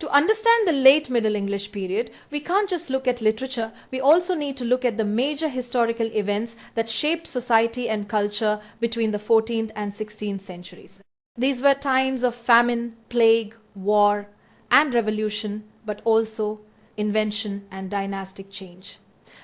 To understand the late Middle English period, we can't just look at literature, we also need to look at the major historical events that shaped society and culture between the 14th and 16th centuries. These were times of famine, plague, war, and revolution, but also invention and dynastic change.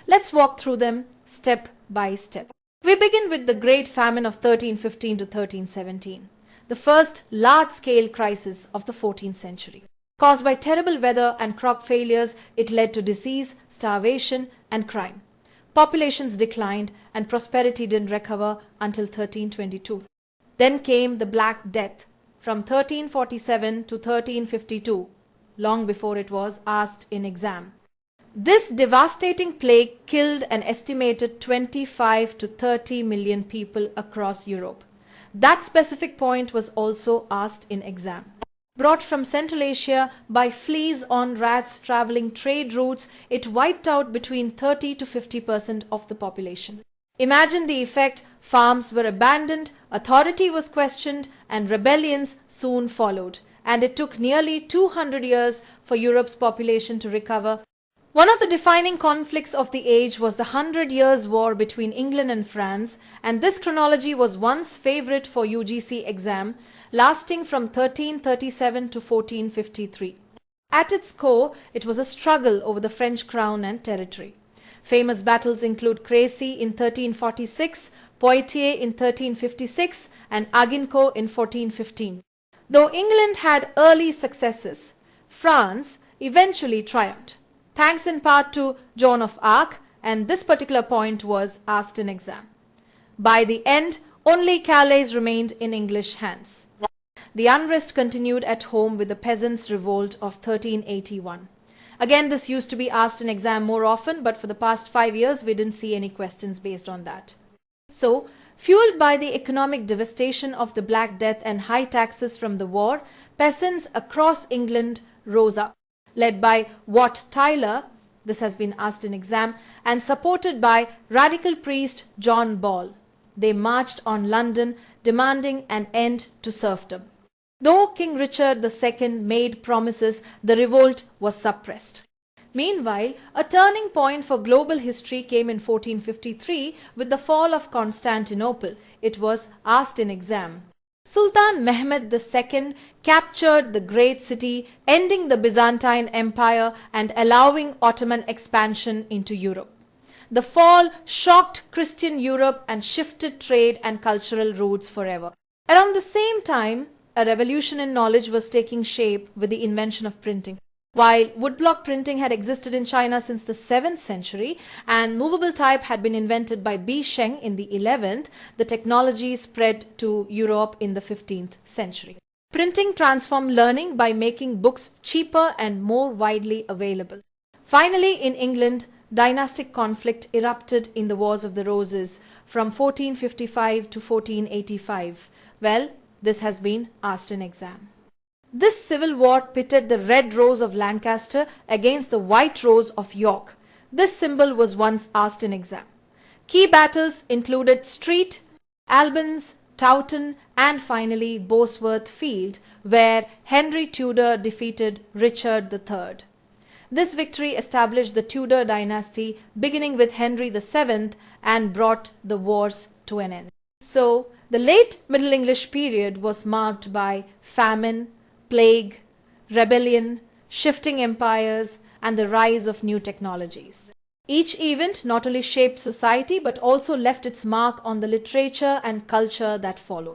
Let's walk through them step by step. We begin with the Great Famine of 1315 to 1317, the first large-scale crisis of the 14th century. Caused by terrible weather and crop failures, it led to disease, starvation, and crime. Populations declined and prosperity didn't recover until 1322. Then came the Black Death from 1347 to 1352, long before it was asked in exam. This devastating plague killed an estimated 25 to 30 million people across Europe. That specific point was also asked in exam. Brought from Central Asia by fleas on rats traveling trade routes, it wiped out between 30 to 50% of the population. Imagine the effect. Farms were abandoned, authority was questioned, and rebellions soon followed. And it took nearly 200 years for Europe's population to recover. One of the defining conflicts of the age was the 100 Years' War between England and France, and this chronology was once favorite for UGC exam, lasting from 1337 to 1453. At its core, it was a struggle over the French crown and territory. Famous battles include Crécy in 1346, Poitiers in 1356, and Agincourt in 1415. Though England had early successes, France eventually triumphed, thanks in part to Joan of Arc, and this particular point was asked in exam. By the end, only Calais remained in English hands. The unrest continued at home with the Peasants' Revolt of 1381. Again, this used to be asked in exam more often, but for the past 5 years, we didn't see any questions based on that. So, fueled by the economic devastation of the Black Death and high taxes from the war, peasants across England rose up. Led by Wat Tyler, this has been asked in exam, and supported by radical priest John Ball. They marched on London, demanding an end to serfdom. Though King Richard II made promises, the revolt was suppressed. Meanwhile, a turning point for global history came in 1453 with the fall of Constantinople. It was asked in exam. Sultan Mehmed II captured the great city, ending the Byzantine Empire and allowing Ottoman expansion into Europe. The fall shocked Christian Europe and shifted trade and cultural routes forever. Around the same time, a revolution in knowledge was taking shape with the invention of printing. While woodblock printing had existed in China since the 7th century and movable type had been invented by Bi Sheng in the 11th, the technology spread to Europe in the 15th century. Printing transformed learning by making books cheaper and more widely available. Finally, in England, dynastic conflict erupted in the Wars of the Roses from 1455 to 1485. Well, this has been asked in exam. This civil war pitted the Red Rose of Lancaster against the White Rose of York. This symbol was once asked in exam. Key battles included Street, Albans, Towton, and finally Bosworth Field, where Henry Tudor defeated Richard III. This victory established the Tudor dynasty, beginning with Henry VII, and brought the wars to an end. So, the late Middle English period was marked by famine, plague, rebellion, shifting empires, and the rise of new technologies. Each event not only shaped society but also left its mark on the literature and culture that followed.